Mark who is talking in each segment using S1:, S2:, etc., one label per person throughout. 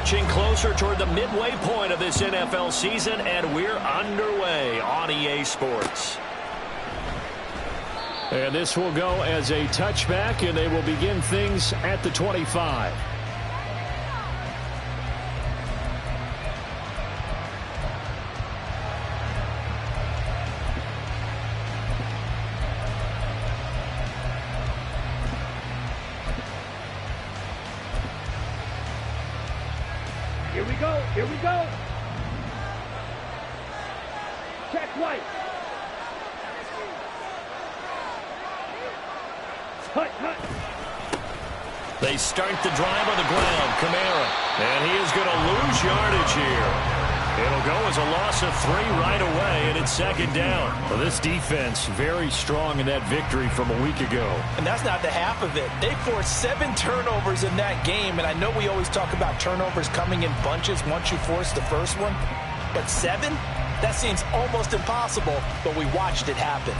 S1: inching closer toward the midway point of this NFL season, and we're underway on EA Sports.
S2: And this will go as a touchback, and they will begin things at the 25.
S3: Here we go. Here we go. Check right. Hut, hut.
S1: They start the drive on the ground. Kamara. And he is going to lose yardage here. It'll go as a loss of 3 right away, and it's second down.
S2: Well, this defense very strong in that victory from a week ago.
S4: And that's not the half of it. They forced 7 turnovers in that game, and I know we always talk about turnovers coming in bunches once you force the first one. But 7? That seems almost impossible, but we watched it happen.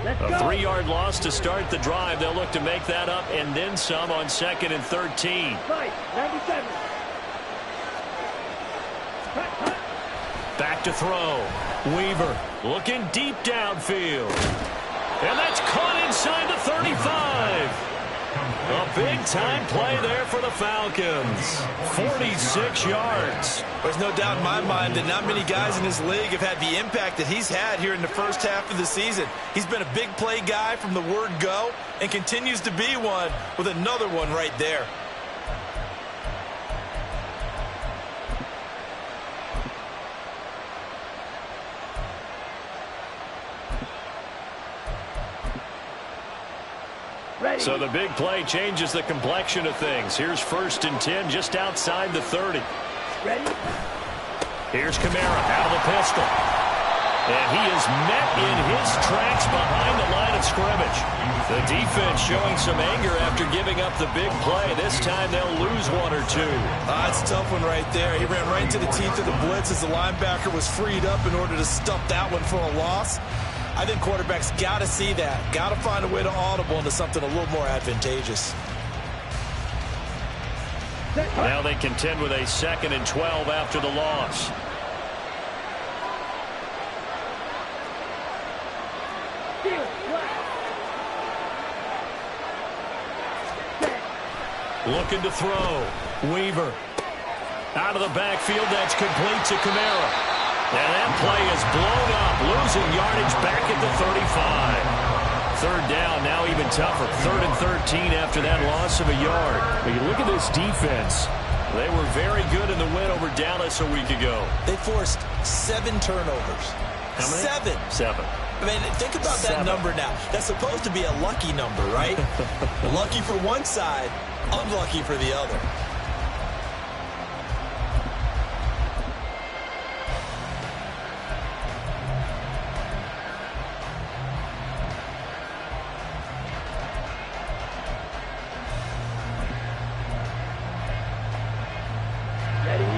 S1: A 3-yard loss to start the drive. They'll look to make that up and then some on 2nd and 13.
S3: Right, 97.
S1: Back to throw. Weaver looking deep downfield. And that's caught inside the 35. A big-time play there for the Falcons. 46 yards.
S4: There's no doubt in my mind that not many guys in this league have had the impact that he's had here in the first half of the season. He's been a big play guy from the word go and continues to be one with another one right there.
S1: So the big play changes the complexion of things. Here's 1st and 10 just outside the 30.
S3: Ready?
S1: Here's Kamara out of the pistol. And he is met in his tracks behind the line of scrimmage. The defense showing some anger after giving up the big play. This time they'll lose 1 or 2.
S4: It's a tough one right there. He ran right into the teeth of the blitz as the linebacker was freed up in order to stuff that one for a loss. I think quarterbacks got to see that. Got to find a way to audible into something a little more advantageous.
S1: Now they contend with a 2nd and 12 after the loss. Looking to throw. Weaver. Out of the backfield. That's complete to Kamara. And that play is blown up, losing yardage back at the 35. 3rd down, now even tougher. 3rd and 13 after that loss of a yard.
S2: When you look at this defense,
S1: they were very good in the win over Dallas a week ago.
S4: They forced 7 turnovers.
S1: How many? 7.
S4: I mean, think about that number now. That's supposed to be a lucky number, right? Lucky for one side, unlucky for the other.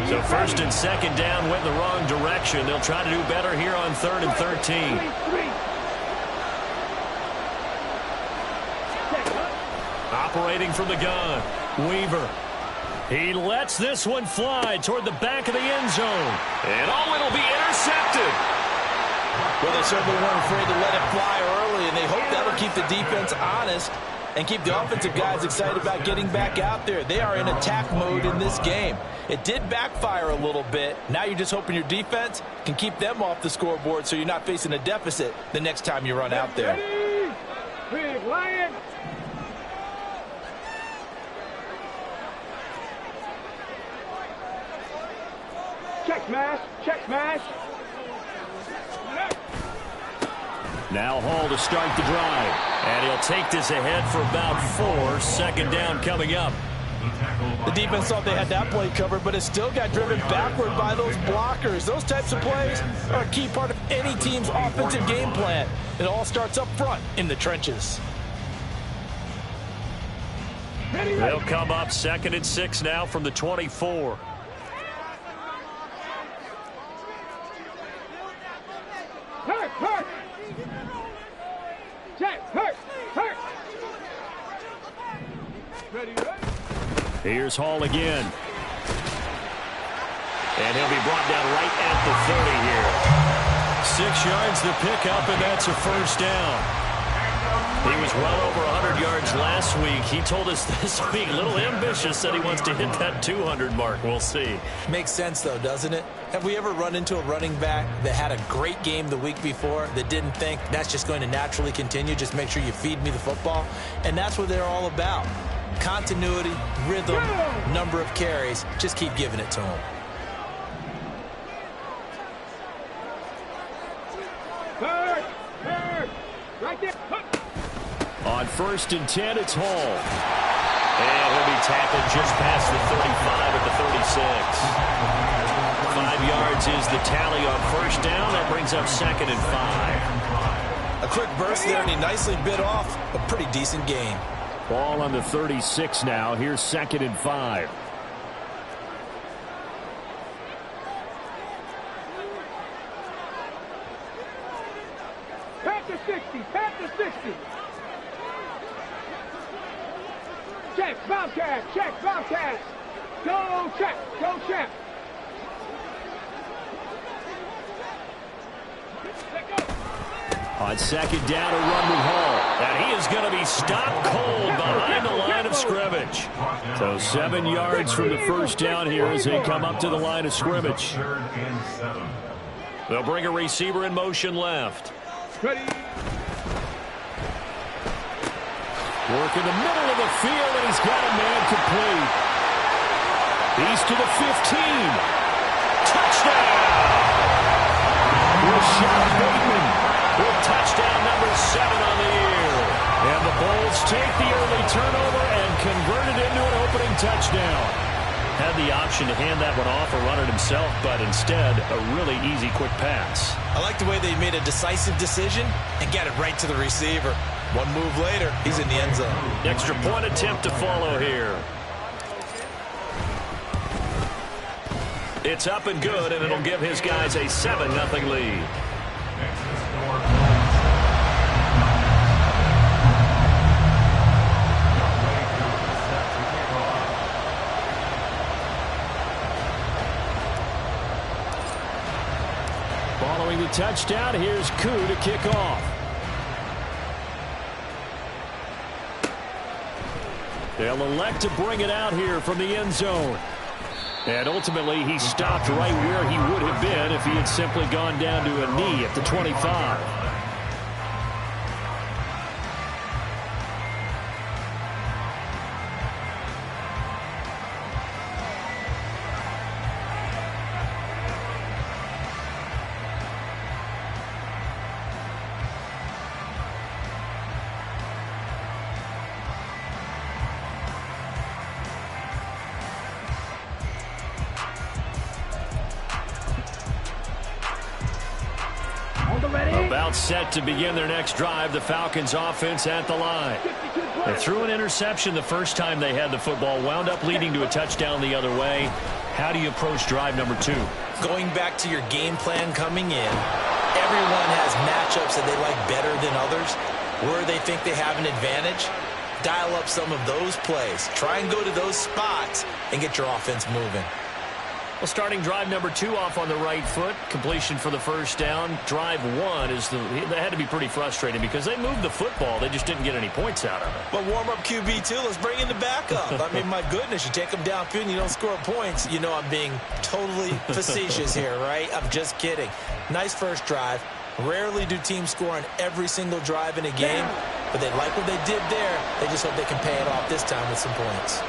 S1: So 1st and 2nd down went the wrong direction. They'll try to do better here on 3rd and 13. Operating from the gun. Weaver. He lets this one fly toward the back of the end zone. And it'll be intercepted.
S4: Well, they certainly weren't afraid to let it fly early, and they hope that'll keep the defense honest and keep the offensive guys excited about getting back out there. They are in attack mode in this game. It did backfire a little bit. Now you're just hoping your defense can keep them off the scoreboard so you're not facing a deficit the next time you run out there.
S3: Big Lion. Check smash. Check smash.
S1: Now Hall to start the drive. And he'll take this ahead for about 4. 2nd down coming up.
S4: The defense thought they had that play covered, but it still got driven backward by those blockers. Those types of plays are a key part of any team's offensive game plan. It all starts up front in the trenches.
S1: They'll come up 2nd and 6 now from the 24.
S3: Hurt! Hurt! Check! Hurt! Hurt! Ready, ready?
S2: Here's Hall again. And he'll be brought down right at the 30 here.
S1: 6 yards the pickup, and that's a first down. He was well over 100 yards last week. He told us this week, a little ambitious, said he wants to hit that 200 mark. We'll see.
S4: Makes sense, though, doesn't it? Have we ever run into a running back that had a great game the week before that didn't think that's just going to naturally continue? Just make sure you feed me the football. And that's what they're all about. Continuity, rhythm, number of carries. Just keep giving it to him.
S3: Hurt! Hurt! Right there! Hurt.
S2: On 1st and 10, it's Hall.
S1: And he'll be tackled just past the 35 at the 36. 5 yards is the tally on first down. That brings up 2nd and 5.
S4: A quick burst there, and he nicely bit off a pretty decent gain.
S2: Ball on the 36 now. Here's 2nd and 5.
S3: Pat the 60! Pat the 60! Check! Bobcat! Check! Bobcat! Go check! Go check! Let go!
S2: On 2nd down, a run with Hall.
S1: And he is going to be stopped cold behind the line of scrimmage.
S2: So 7 yards from the first down here as they come up to the line of scrimmage.
S1: They'll bring a receiver in motion left.
S3: Ready!
S2: Work in the middle of the field, and he's got a man complete. He's to the 15. Touchdown! Rashad Bateman
S1: With touchdown number 7 on the year.
S2: And the Bulls take the early turnover and convert it into an opening touchdown.
S1: Had the option to hand that one off or run it himself, but instead, a really easy, quick pass.
S4: I like the way they made a decisive decision and got it right to the receiver. One move later, he's in the end zone.
S1: Extra point attempt to follow here. It's up and good, and it'll give his guys a 7-0 lead.
S2: Following the touchdown, here's Koo to kick off. They'll elect to bring it out here from the end zone. And ultimately, he stopped right where he would have been if he had simply gone down to a knee at the 25. About set to begin their next drive, the Falcons offense at the line.
S1: They threw an interception the first time they had the football, wound up leading to a touchdown the other way. How do you approach drive number 2?
S4: Going back to your game plan coming in, everyone has matchups that they like better than others. Where they think they have an advantage, dial up some of those plays. Try and go to those spots and get your offense moving.
S1: Well, starting drive number 2 off on the right foot. Completion for the first down. Drive 1 that had to be pretty frustrating because they moved the football. They just didn't get any points out of it.
S4: But warm up QB too. Let's bring in the backup. I mean, my goodness, you take them downfield and you don't score points. You know I'm being totally facetious here, right? I'm just kidding. Nice first drive. Rarely do teams score on every single drive in a game, but they like what they did there. They just hope they can pay it off this time with some points.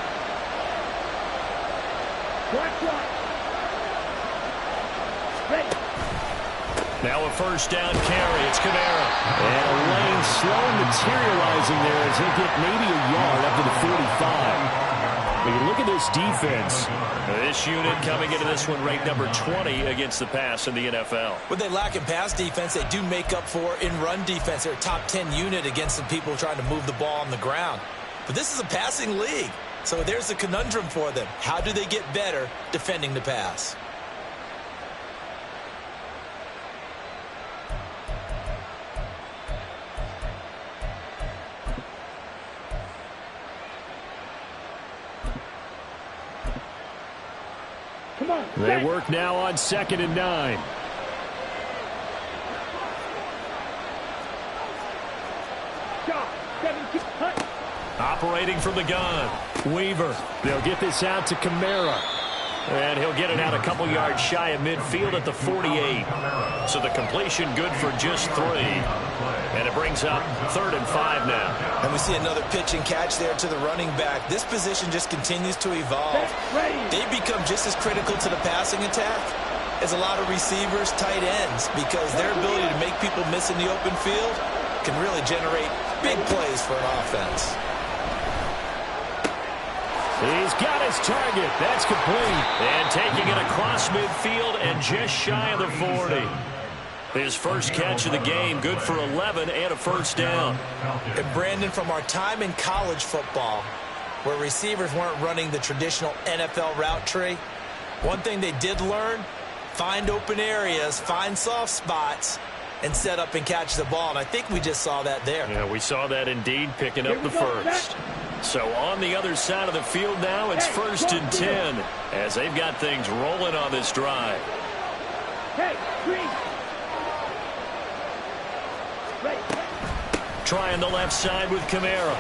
S1: Now a first down carry. It's Kamara.
S2: And a lane slow materializing there as he'll get maybe a yard up to the 45. But you look at this defense.
S1: This unit coming into this one ranked number 20 against the pass in the NFL.
S4: What they lack in pass defense, they do make up for in run defense. They're a top 10 unit against some people trying to move the ball on the ground. But this is a passing league. So there's a conundrum for them. How do they get better defending the pass?
S2: They work now on 2nd and 9.
S3: Shot. 17. Hut.
S1: Operating from the gun. Weaver.
S2: They'll get this out to Kamara.
S1: And he'll get it out a couple yards shy of midfield at the 48. So the completion good for just 3. And it brings up 3rd and 5 now.
S4: And we see another pitch and catch there to the running back. This position just continues to evolve. They become just as critical to the passing attack as a lot of receivers, tight ends, because their ability to make people miss in the open field can really generate big plays for an offense.
S2: He's got his target. That's complete.
S1: And taking it across midfield and just shy of the 40. His first catch of the game, good for 11 and a first down.
S4: And Brandon, from our time in college football, where receivers weren't running the traditional NFL route tree, one thing they did learn, find open areas, find soft spots, and set up and catch the ball. And I think we just saw that there.
S1: Yeah, we saw that indeed, picking up the first. So on the other side of the field now, it's 1st and 10 as they've got things rolling on this drive.
S3: Hey, green.
S1: Trying the left side with Kamara.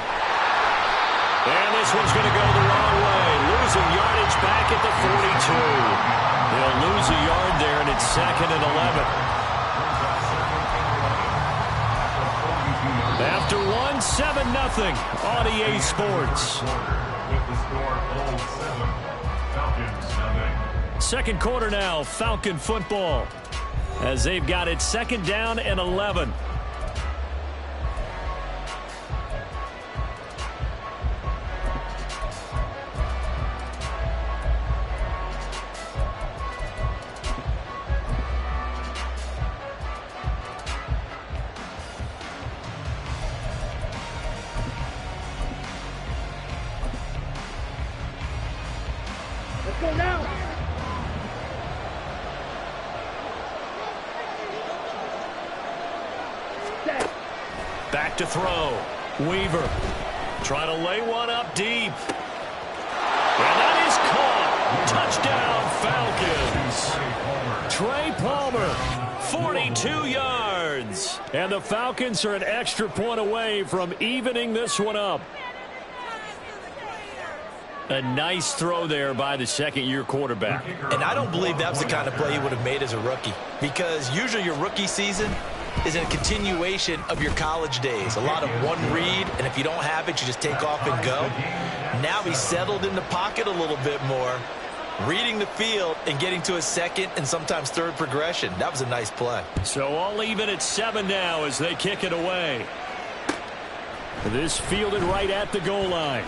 S1: And this one's going to go the wrong way. Losing yardage back at the 42. They'll lose a yard there, and it's 2nd and 11. After 7-0 on EA Sports. Second quarter now, Falcon football, as they've got it 2nd down and 11.
S3: Let's go now. Set.
S1: Back to throw. Weaver trying to lay one up deep. And that is caught. Touchdown, Falcons. Trey Palmer, 42 yards.
S2: And the Falcons are an extra point away from evening this one up.
S1: A nice throw there by the second-year quarterback.
S4: And I don't believe that was the kind of play he would have made as a rookie, because usually your rookie season is a continuation of your college days. A lot of one read, and if you don't have it, you just take off and go. Now he's settled in the pocket a little bit more, reading the field and getting to a second and sometimes third progression. That was a nice play.
S1: So all even at 7 now as they kick it away.
S2: This fielded right at the goal line.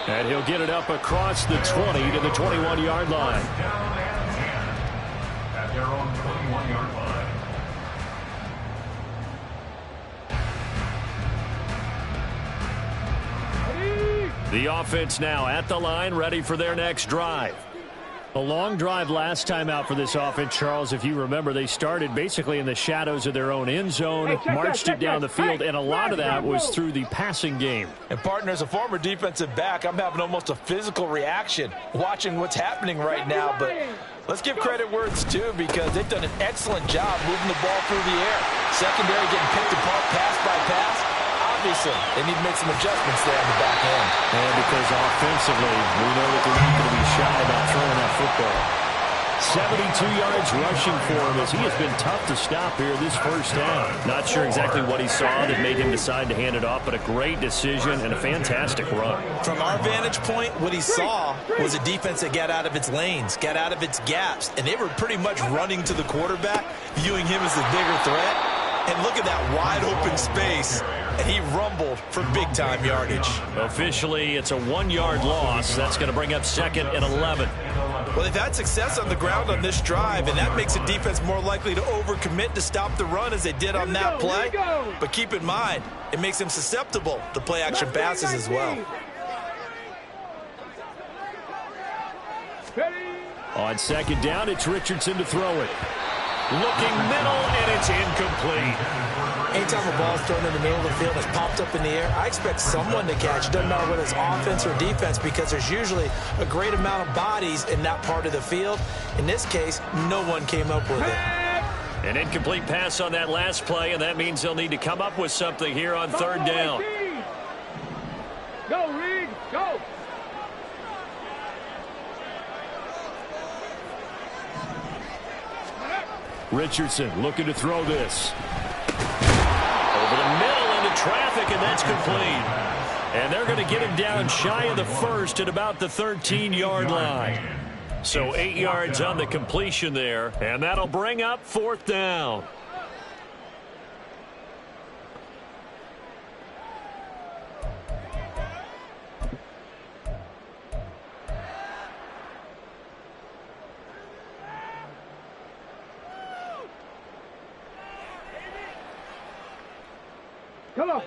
S2: And he'll get it up across the 20 to the 21-yard line.
S5: At their own 21-yard line.
S2: The offense now at the line, ready for their next drive. A long drive last time out for this offense, Charles. If you remember, they started basically in the shadows of their own end zone, marched it down the field, and a lot of that was through the passing game.
S4: And, partner, as a former defensive back, I'm having almost a physical reaction watching what's happening right now. But let's give credit where it's due, because they've done an excellent job moving the ball through the air. Secondary getting picked apart pass by pass. Obviously, they need to make some adjustments there on the back end.
S2: And because offensively, we know that they're not going to be shy about throwing that football. 72 yards rushing for him as he has been tough to stop here this first down.
S1: Not sure exactly what he saw that made him decide to hand it off, but a great decision and a fantastic run.
S4: From our vantage point, what he saw was a defense that got out of its lanes, got out of its gaps, and they were pretty much running to the quarterback, viewing him as the bigger threat. And look at that wide open space, and he rumbled for big-time yardage.
S1: Officially, it's a 1-yard loss. That's going to bring up 2nd and 11.
S4: Well, they've had success on the ground on this drive, and that makes a defense more likely to overcommit to stop the run as they did on that play. But keep in mind, it makes them susceptible to play-action passes as well.
S2: On 2nd down, it's Richardson to throw it.
S1: Looking middle, and it's incomplete.
S4: Anytime a ball's thrown in the middle of the field, it's popped up in the air, I expect someone to catch. Doesn't matter whether it's offense or defense, because there's usually a great amount of bodies in that part of the field. In this case, no one came up with it.
S1: An incomplete pass on that last play, and that means they'll need to come up with something here on third down.
S3: Go, Reed, go.
S2: Richardson looking to throw this.
S1: Over the middle into traffic, and that's complete. And they're going to get him down shy of the first at about the 13-yard line. So 8 yards on the completion there, and that'll bring up fourth down.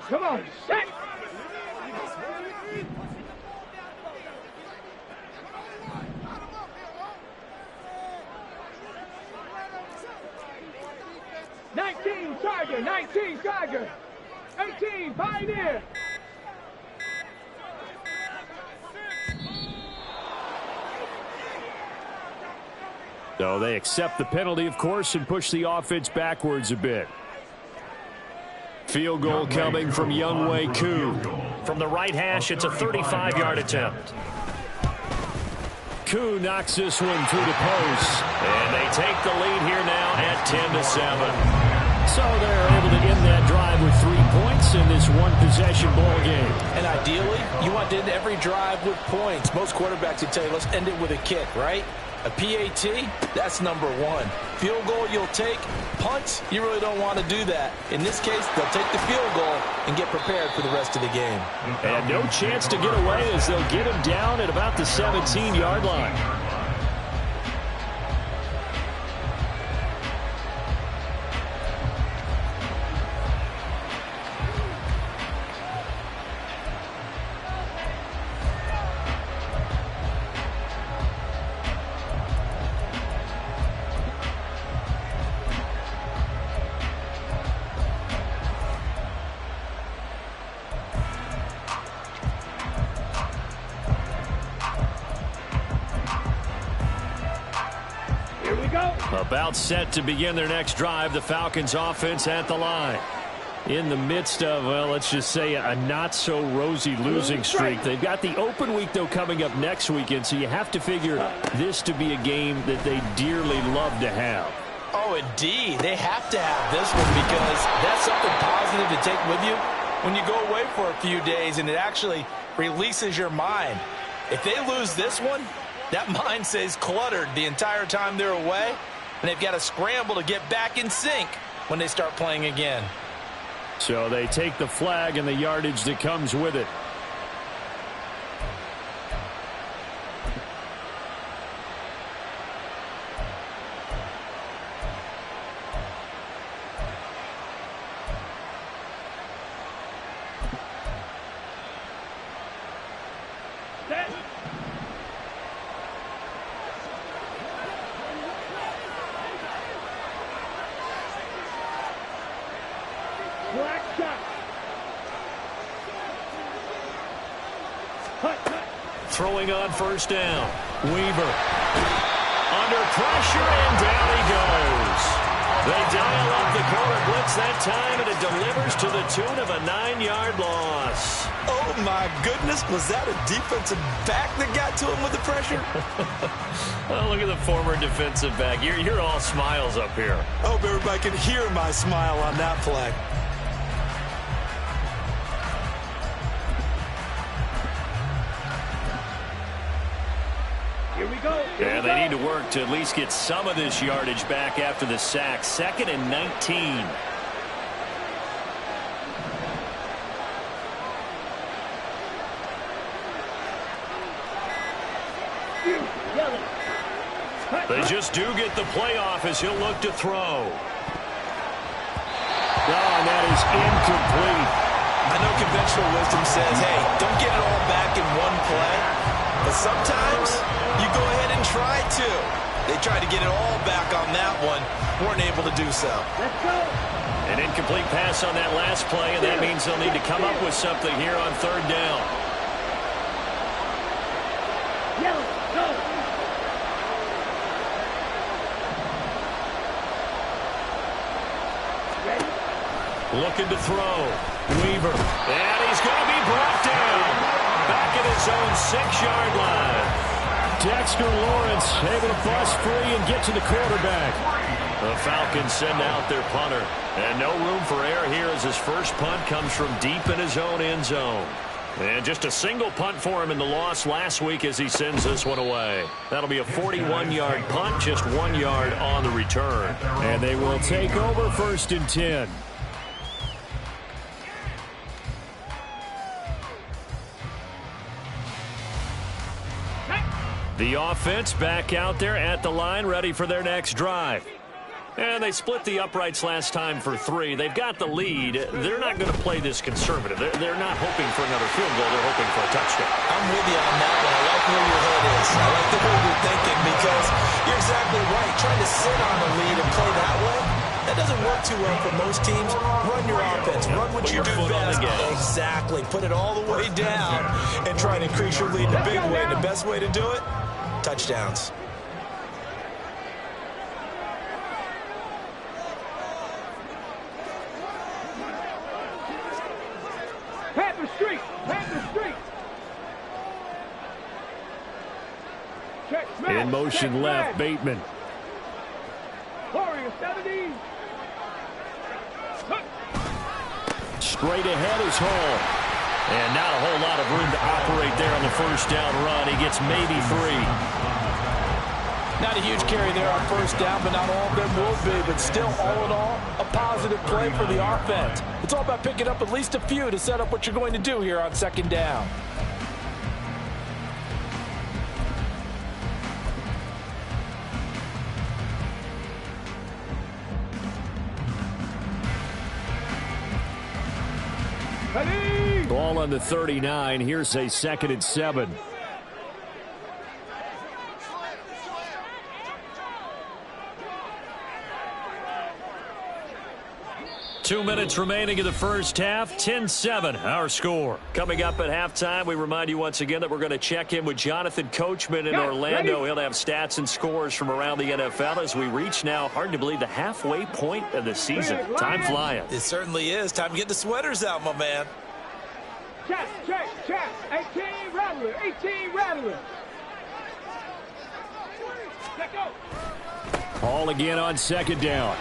S3: Come on, set. Charger, 19 Charger, 18 Pioneer.
S2: So they accept the penalty, of course, and push the offense backwards a bit. Field goal coming from Younghoe Koo.
S1: From the right hash, it's a 35-yard attempt.
S2: Koo knocks this one through the post.
S1: And they take the lead here now at 10-7.
S2: So they're able to end that drive with 3 points in this one-possession ball game.
S4: And ideally, you want to end every drive with points. Most quarterbacks would tell you, let's end it with a kick, right? A PAT, that's number one. Field goal you'll take. Punts, you really don't want to do that. In this case, they'll take the field goal and get prepared for the rest of the game.
S2: And no chance to get away as they'll get him down at about the 17-yard line.
S1: About set to begin their next drive, the Falcons offense at the line.
S2: In the midst of, well, let's just say a not-so-rosy losing streak. They've got the open week, though, coming up next weekend, so you have to figure this to be a game that they dearly love to have.
S4: Oh, indeed. They have to have this one because that's something positive to take with you when you go away for a few days, and it actually releases your mind. If they lose this one, that mind stays cluttered the entire time they're away, and they've got to scramble to get back in sync when they start playing again.
S2: So they take the flag and the yardage that comes with it.
S1: Throwing on first down. Weaver. Under pressure, and down he goes. They dial up the corner blitz that time, and it delivers to the tune of a 9-yard loss.
S4: Oh, my goodness. Was that a defensive back that got to him with the pressure?
S1: Oh, look at the former defensive back. You're all smiles up here.
S4: I hope everybody can hear my smile on that play.
S1: And they need to work to at least get some of this yardage back after the sack. 2nd and 19. They just do get the playoff as he'll look to throw.
S2: Oh, and that is incomplete.
S4: I know conventional wisdom says, hey, don't get it all back in one play. But sometimes you go ahead and try to. They tried to get it all back on that one. Weren't able to do so.
S3: Let's go.
S2: An incomplete pass on that last play, and that means they'll need to come up with something here on third down.
S3: Yellow, go. Ready?
S2: Looking to throw. Weaver. And he's going to be brought down. Back at his own 6-yard line. Dexter Lawrence able to bust free and get to the quarterback. The Falcons send out their punter. And no room for error here as his first punt comes from deep in his own end zone. And just a single punt for him in the loss last week as he sends this one away. That'll be a 41-yard punt, just 1 yard on the return. And they will take over 1st and 10. The offense back out there at the line, ready for their next drive. And they split the uprights last time for 3. They've got the lead. They're not going to play this conservative. They're not hoping for another field goal. They're hoping for a touchdown.
S4: I'm with you on that one. I like where your head is. I like the way you're thinking because you're exactly right. Trying to sit on the lead and play that way, that doesn't work too well for most teams. Run your offense. Run what you do best. Exactly. Put it all the way down and try and increase your lead in a big way. And the best way to do it, touchdowns.
S2: In motion left, Bateman.
S3: Warrior 70.
S2: Straight ahead is Hall. And not a whole lot of room to operate there on the first down run. He gets maybe 3.
S4: Not a huge carry there on first down, but not all of them will be. But still, all in all, a positive play for the offense. It's all about picking up at least a few to set up what you're going to do here on 2nd down.
S2: Ball on the 39. Here's a 2nd and 7. Two minutes remaining in the first half. 10-7, our score. Coming up at halftime, we remind you once again that we're going to check in with Jonathan Coachman in Orlando. He'll have stats and scores from around the NFL as we reach now, hard to believe, the halfway point of the season. Time flying.
S4: It certainly is. Time to get the sweaters out, my man.
S3: Check. 18 Rattler. 18 Rattler. Let go.
S2: Hall again on 2nd down.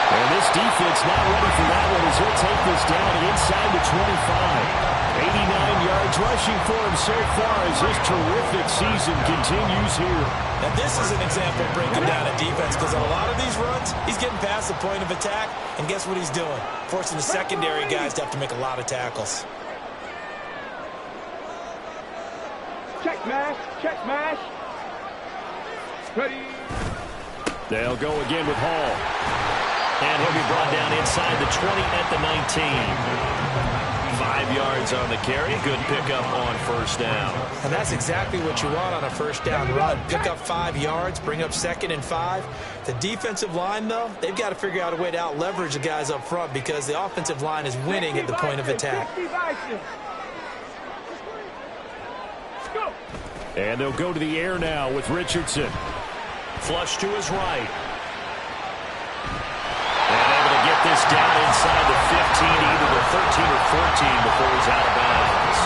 S2: And this defense not ready for that one as he'll take this down inside the 25. 89 yards rushing for him so far as this terrific season continues here.
S4: Now this is an example of breaking down a defense because on a lot of these runs, he's getting past the point of attack, and guess what he's doing? Forcing the secondary guys to have to make a lot of tackles.
S3: Check mash. Ready.
S2: They'll go again with Hall. And he'll be brought down inside the 20 at the 19. 5 yards on the carry. Good pickup on first down.
S4: And that's exactly what you want on a first down run. Pick up 5 yards, bring up 2nd and 5. The defensive line, though, they've got to figure out a way to out-leverage the guys up front because the offensive line is winning at the point of attack.
S2: And they'll go to the air now with Richardson. Flush to his right. This down inside the 15, either the 13 or 14 before he's out of bounds.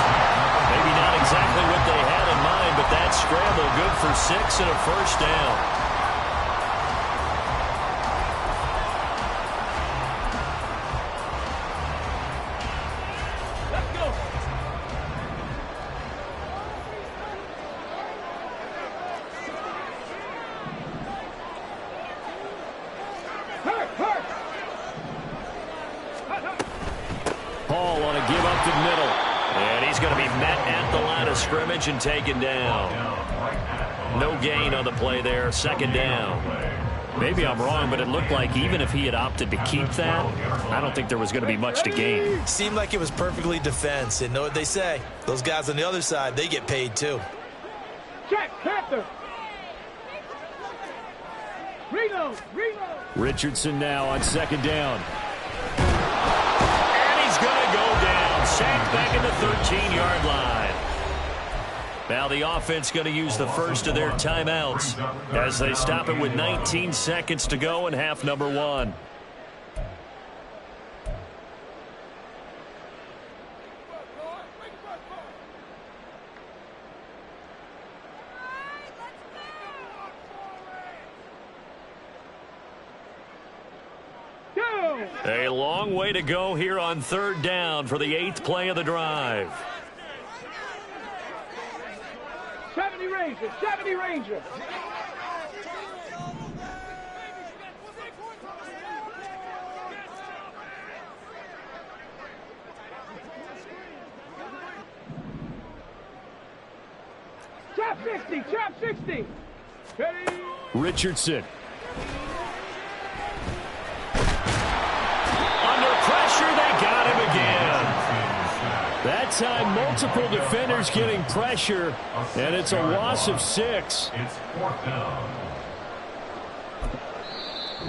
S2: Maybe not exactly what they had in mind, but that scramble good for 6 and a first down.
S3: Let's go. Hurt.
S2: Paul on a give up the middle. And he's going to be met at the line of scrimmage and taken down. No gain on the play there. 2nd down. Maybe I'm wrong, but it looked like even if he had opted to keep that, I don't think there was going to be much to gain.
S4: Seemed like it was perfectly defense. And know what they say? Those guys on the other side, they get paid too.
S3: Check, Panther. Reload, reload.
S2: Richardson now on second down.
S1: And he's going to go down. Sacked back at the 13-yard line. Now the offense going to use the first of their timeouts as they stop it with 19 seconds to go in half number 1. A long way to go here on third down for the 8th play of the drive.
S3: 70 Rangers, 70 Rangers. Trap 60, trap 60. Ready?
S2: Richardson.
S1: Pressure, they got him again.
S2: That time, multiple defenders getting pressure, and it's a loss of 6.
S5: It's 4th down.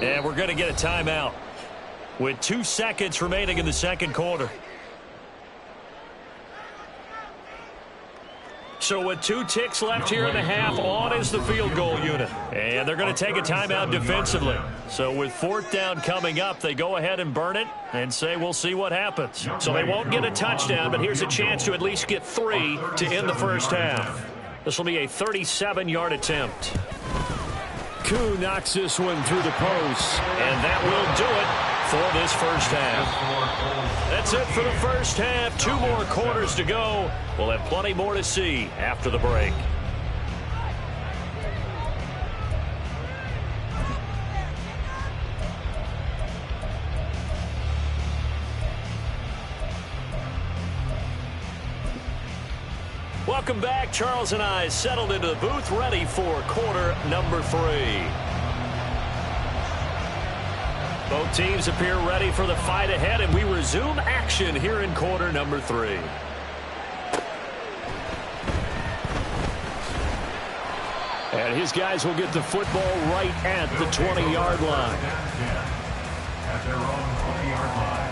S1: And we're going to get a timeout with 2 seconds remaining in the second quarter. So with 2 ticks left here in the half, on is the field goal unit. And they're going to take a timeout defensively. So with 4th down coming up, they go ahead and burn it and say we'll see what happens. So they won't get a touchdown, but here's a chance to at least get 3 to end the first half. This will be a 37-yard attempt.
S2: Koo knocks this one through the post.
S1: And that will do it for this first half. That's it for the first half. 2 more quarters to go. We'll have plenty more to see after the break. Welcome back. Charles and I settled into the booth, ready for quarter number 3. Both teams appear ready for the fight ahead, and we resume action here in quarter number 3.
S2: And his guys will get the football right at the 20-yard line.
S5: At their own 20-yard line.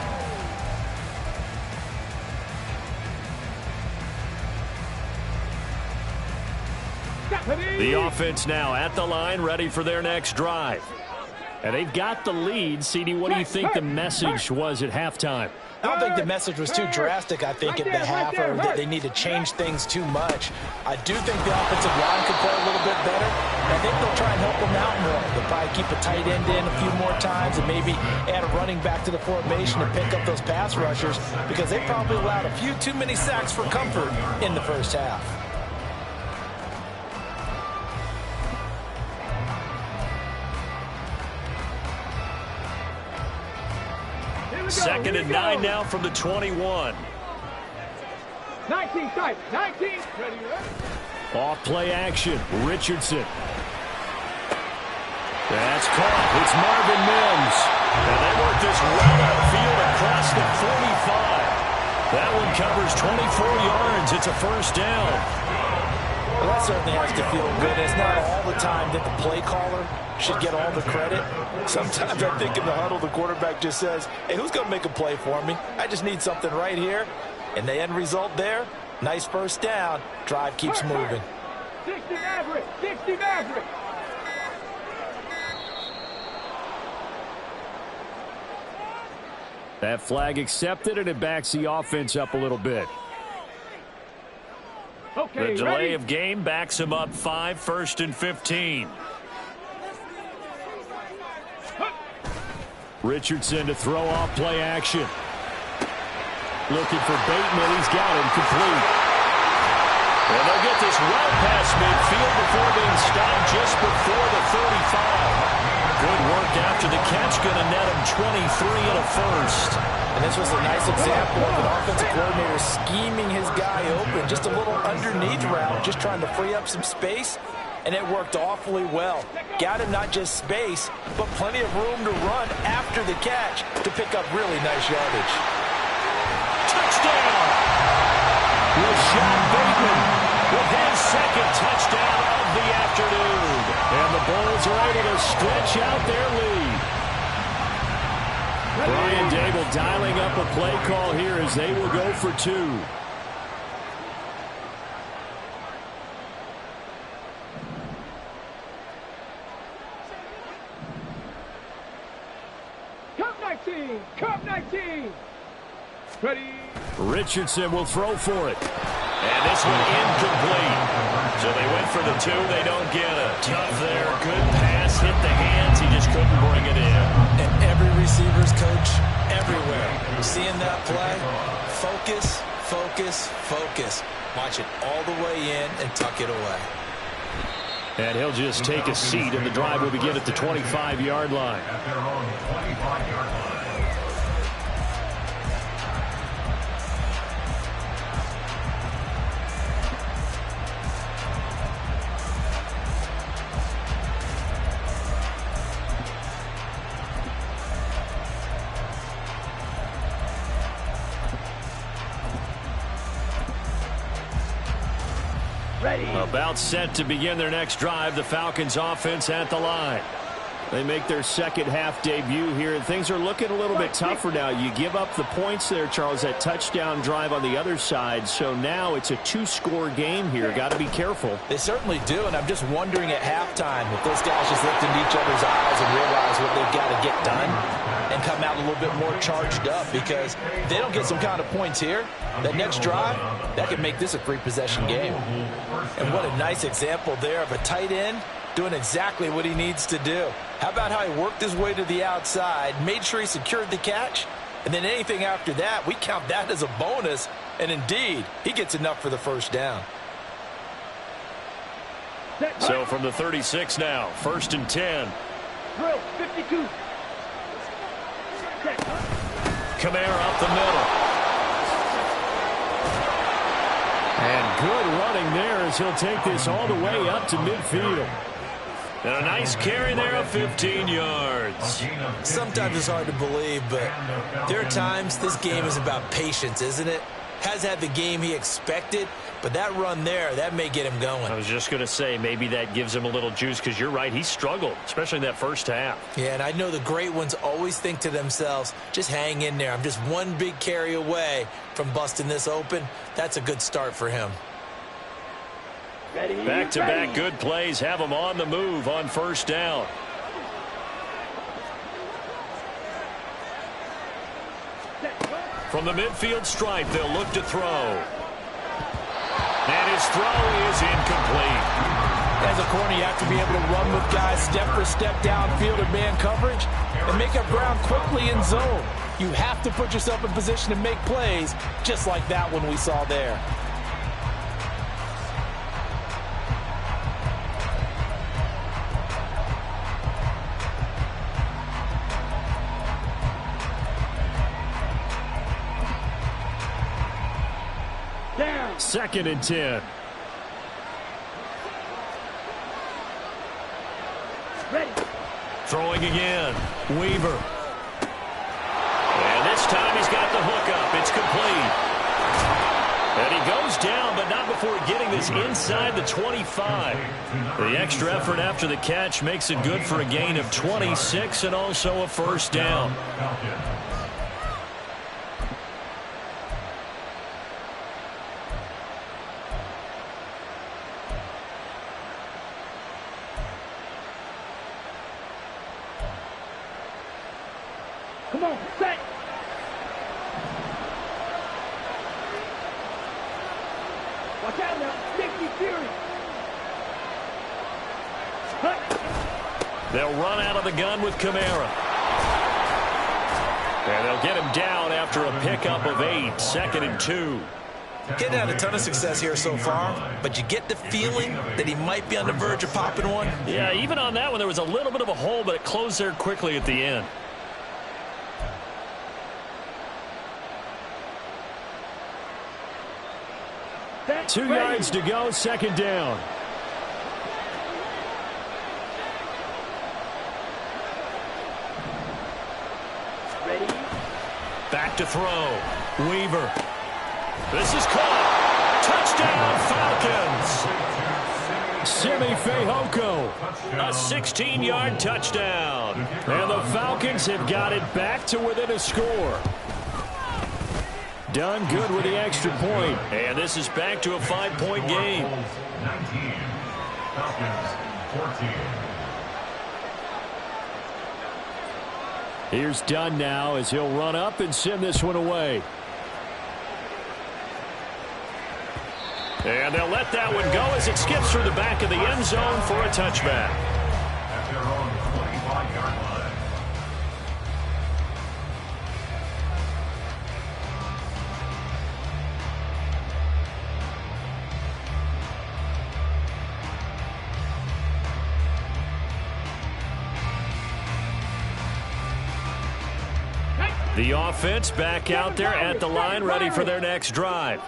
S2: The offense now at the line, ready for their next drive. And they've got the lead. CD, what do you think the message was at halftime?
S4: I don't think the message was too drastic, I think, at the half, or that they need to change things too much. I do think the offensive line could play a little bit better. I think they'll try and help them out more. They'll probably keep a tight end in a few more times and maybe add a running back to the formation and pick up those pass rushers, because they probably allowed a few too many sacks for comfort in the first half.
S1: Second and 9 now from the 21.
S3: 19 tight, 19. Ready,
S2: Off play action. Richardson. That's caught. It's Marvin Mims.
S1: And they work this right outfield across the 45. That one covers 24 yards. It's a first down.
S4: Well, that certainly has to feel good. It's not all the time that the play caller should get all the credit. Sometimes I think in the huddle, the quarterback just says, hey, who's going to make a play for me? I just need something right here. And the end result there, nice first down. Drive keeps moving.
S3: 60 Maverick, 60 Maverick.
S2: That flag accepted, and it backs the offense up a little bit.
S3: Okay,
S1: The delay
S3: ready?
S1: of game backs him up 5, 1st and 15.
S2: Richardson to throw off play action. Looking for Bateman. He's got him complete.
S1: And they'll get this well past midfield before being stopped just before the 35. Good work after the catch. Going to net him 23 and a first.
S4: And this was a nice example of an offensive coordinator scheming his guy open. Just a little underneath route, just trying to free up some space. And it worked awfully well. Got him not just space, but plenty of room to run after the catch to pick up really nice yardage.
S1: Touchdown! Rashad Bateman with his second touchdown
S2: Eagles are able to stretch out their lead. Brian Dable dialing up a play call here as they will go for two.
S3: Cup 19. Ready.
S2: Richardson will throw for it.
S1: And this one incomplete. So they went for the two. They don't get it. Tough there. Good pass. Hit the hands. He just couldn't bring it in.
S4: And every receiver's coach everywhere. Seeing that play, focus, focus, focus. Watch it all the way in and tuck it away.
S2: And he'll just take a seat, and the drive will begin at the 25-yard line.
S5: At their own 25-yard line.
S2: About set to begin their next drive. The Falcons offense at the line. They make their second half debut here, and things are looking a little bit tougher now. You give up the points there, Charles, that touchdown drive on the other side. So now it's a two-score game here. Got to be careful.
S4: They certainly do, and I'm just wondering at halftime if those guys just looked into each other's eyes and realize what they've got to get done and come out a little bit more charged up, because if they don't get some kind of points here, that next drive, that could make this a three-possession game. And what a nice example there of a tight end doing exactly what he needs to do. How about how he worked his way to the outside, made sure he secured the catch, and then anything after that, we count that as a bonus, and indeed, he gets enough for the first down.
S2: So from the 36 now, 1st and 10.
S3: Drill 52.
S2: Kamara up the middle. And good running there as he'll take this all the way up to midfield. And a nice carry there of 15 yards.
S4: Sometimes it's hard to believe, but there are times this game is about patience, isn't it? Has had the game he expected, but that run there, that may get him going.
S2: I was just going to say, maybe that gives him a little juice, because you're right, he struggled, especially in that first half.
S4: Yeah, and I know the great ones always think to themselves, just hang in there. I'm just one big carry away from busting this open. That's a good start for him.
S2: Back-to-back good plays have him on the move on first down. From the midfield stripe, they'll look to throw. And his throw is incomplete.
S4: As a corner, you have to be able to run with guys step for step downfield in man coverage and make up ground quickly in zone. You have to put yourself in position to make plays, just like that one we saw there.
S3: Down.
S2: 2nd and 10.
S3: Ready.
S2: Throwing again. Weaver. And this time he's got the hook up. It's complete. And he goes down, but not before getting this inside the 25. The extra effort after the catch makes it good for a gain of 26 and also a first down.
S3: Come on, set. Watch out now. Safety Fury.
S2: They'll run out of the gun with Kamara. And they'll get him down after a pickup of 8. 2nd and 2.
S4: Getting had a ton of success here so far, but you get the feeling that he might be on the verge of popping one.
S2: Yeah, even on that one, there was a little bit of a hole, but it closed there quickly at the end.
S3: Set.
S2: 2 yards to go, 2nd down.
S3: Ready.
S2: Back to throw. Weaver. This is caught. Touchdown, Simi Fehoko.
S1: A 16-yard touchdown.
S2: And the Falcons have got it back to within a score. Done good with the extra point.
S1: And this is back to a 5-point game.
S5: 19. Falcons 14.
S2: Here's Dunn now as he'll run up and send this one away.
S1: And they'll let that one go as it skips through the back of the end zone for a touchback.
S5: At their own 25-yard line.
S1: The offense back out there at the line, ready for their next drive.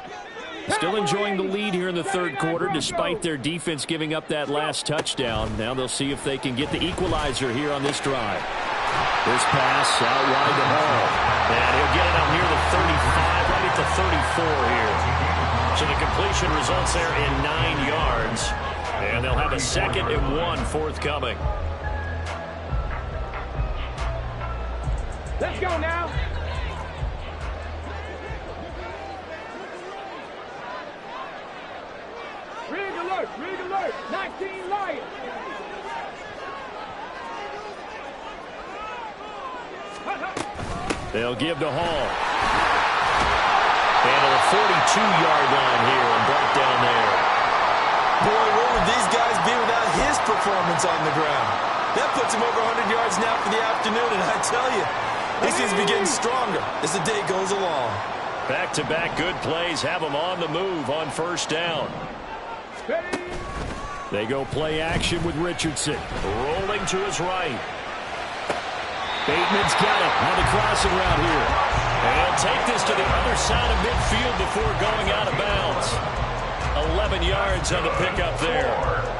S2: Still enjoying the lead here in the third quarter despite their defense giving up that last touchdown. Now they'll see if they can get the equalizer here on this drive. This pass out wide to Hall.
S1: And he'll get it up near the 35, right at the 34 here. So the completion results there in 9 yards. And they'll have a 2nd and 1 forthcoming.
S3: Let's go now. Rig alert, 19 Lions.
S2: They'll give to Hall.
S1: And to the 42-yard line here and brought down there.
S4: Boy, where would these guys be without his performance on the ground? That puts him over 100 yards now for the afternoon, and I tell you, he seems to be getting stronger as the day goes along.
S1: Back-to-back good plays have them on the move on first down.
S2: They go play action with Richardson.
S1: Rolling to his right.
S2: Bateman's got it on the crossing route here.
S1: And he'll take this to the other side of midfield before going out of bounds. 11 yards on the pickup there.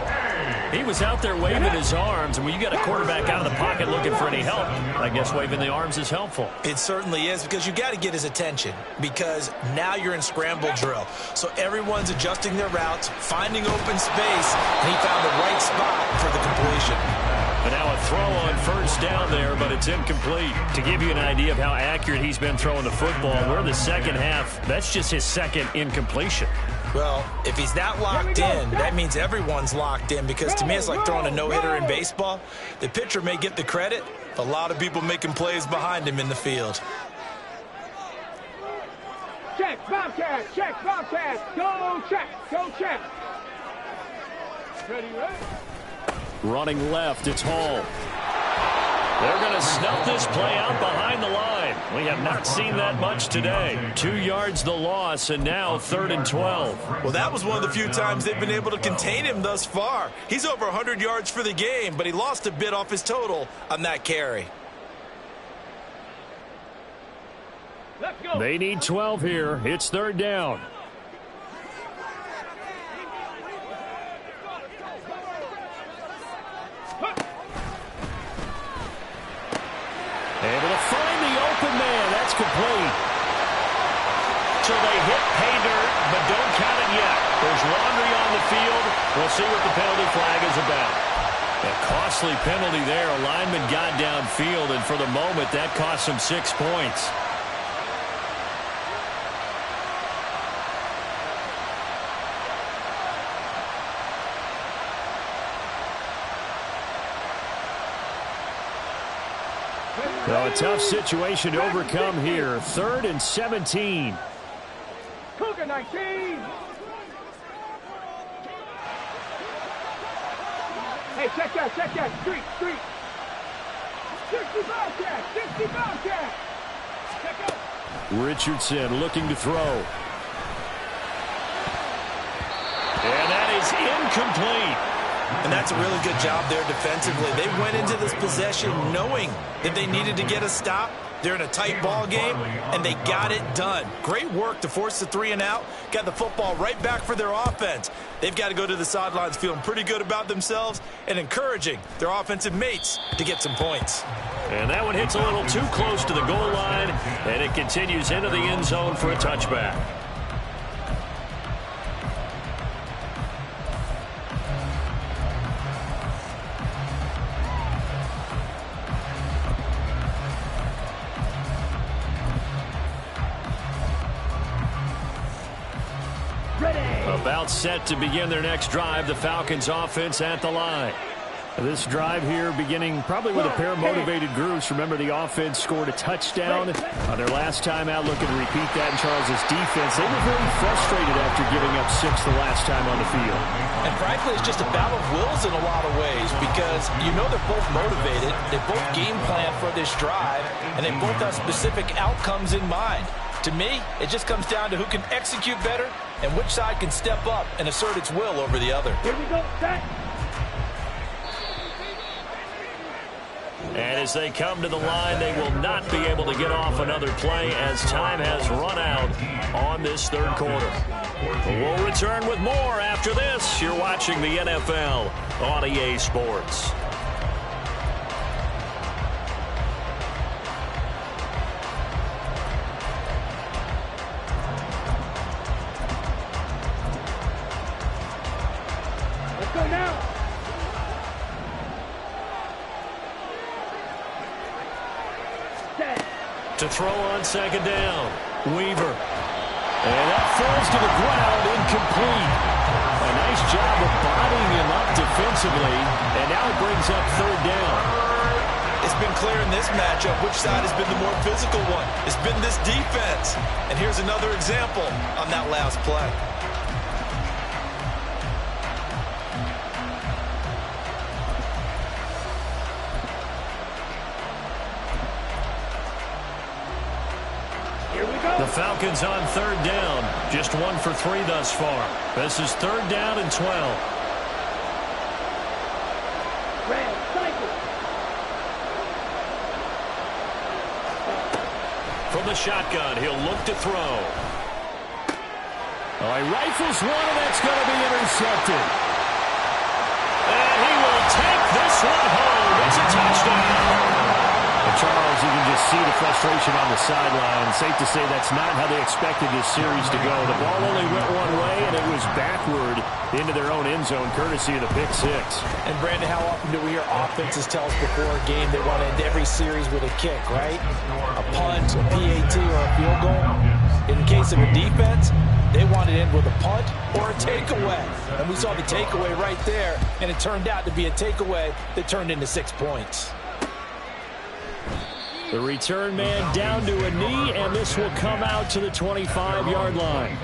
S1: He was out there waving his arms, and when you got a quarterback out of the pocket looking for any help, I guess waving the arms is helpful.
S4: It certainly is, because you got to get his attention, because now you're in scramble drill. So everyone's adjusting their routes, finding open space, and he found the right spot for the completion.
S1: And now a throw on first down there, but it's incomplete.
S2: To give you an idea of how accurate he's been throwing the football, we're in the second half. That's just his second incompletion.
S4: Well, if he's not locked in, that means everyone's locked in, because to me it's like throwing a no-hitter in baseball. The pitcher may get the credit, but a lot of people making plays behind him in the field.
S3: Check, Bobcat, go check. Ready, right?
S2: Running left, it's Hall.
S1: They're going to snuff this play out behind the line. We have not seen that much today.
S2: 2 yards the loss, and now 3rd and 12.
S4: Well, that was one of the few times they've been able to contain him thus far. He's over 100 yards for the game, but he lost a bit off his total on that carry.
S3: Let's go.
S2: They need 12 here. It's 3rd down. Able to find the open man. That's complete.
S1: So they hit pay dirt, but don't count it yet. There's laundry on the field. We'll see what the penalty flag is about.
S2: A costly penalty there. A lineman got downfield, and for the moment, that cost him 6 points. So a tough situation to overcome here. 3rd and 17.
S3: Cougar 19. Hey, check that. Street. 60 Bobcat. Check out.
S2: Richardson looking to throw.
S1: And that is incomplete.
S4: And that's a really good job there defensively. They went into this possession knowing that they needed to get a stop. They're in a tight ball game, and they got it done. Great work to force the 3 and out. Got the football right back for their offense. They've got to go to the sidelines feeling pretty good about themselves and encouraging their offensive mates to get some points.
S1: And that one hits a little too close to the goal line, and it continues into the end zone for a touchback.
S2: About set to begin their next drive, the Falcons offense at the line. This drive here beginning probably with a pair of motivated groups. Remember, the offense scored a touchdown on their last time out, looking to repeat that in Charles' defense. They were very frustrated after giving up 6 the last time on the field.
S4: And frankly, it's just a battle of wills in a lot of ways because you know they're both motivated. They both game plan for this drive, and they both have specific outcomes in mind. To me, it just comes down to who can execute better and which side can step up and assert its will over the other.
S3: Here we go, set.
S2: And as they come to the line, they will not be able to get off another play as time has run out on this third quarter. We'll return with more after this. You're watching the NFL on EA Sports.
S3: Let's go now.
S2: To throw on second down, Weaver. And that falls to the ground, incomplete. A nice job of bodying him up defensively, and now it brings up third down.
S4: It's been clear in this matchup which side has been the more physical one. It's been this defense. And here's another example on that last play.
S2: The Falcons on third down. Just 1 for 3 thus far. This is third down and 12.
S3: Red, cycle.
S2: From the shotgun, he'll look to throw. Oh, he rifles one, and that's going to be intercepted. And he will take this one home. It's a touchdown. And Charles, you can just see the frustration on the sideline. Safe to say that's not how they expected this series to go. The ball only went one way, and it was backward into their own end zone, courtesy of the pick six.
S6: And, Brandon, how often do we hear offenses tell us before a game they want to end every series with a kick, right? A punt, a PAT, or a field goal. In case of a defense, they want to end with a punt or a takeaway. And we saw the takeaway right there, and it turned out to be a takeaway that turned into 6 points.
S2: The return man down to a knee, and this will come out to the 25-yard line.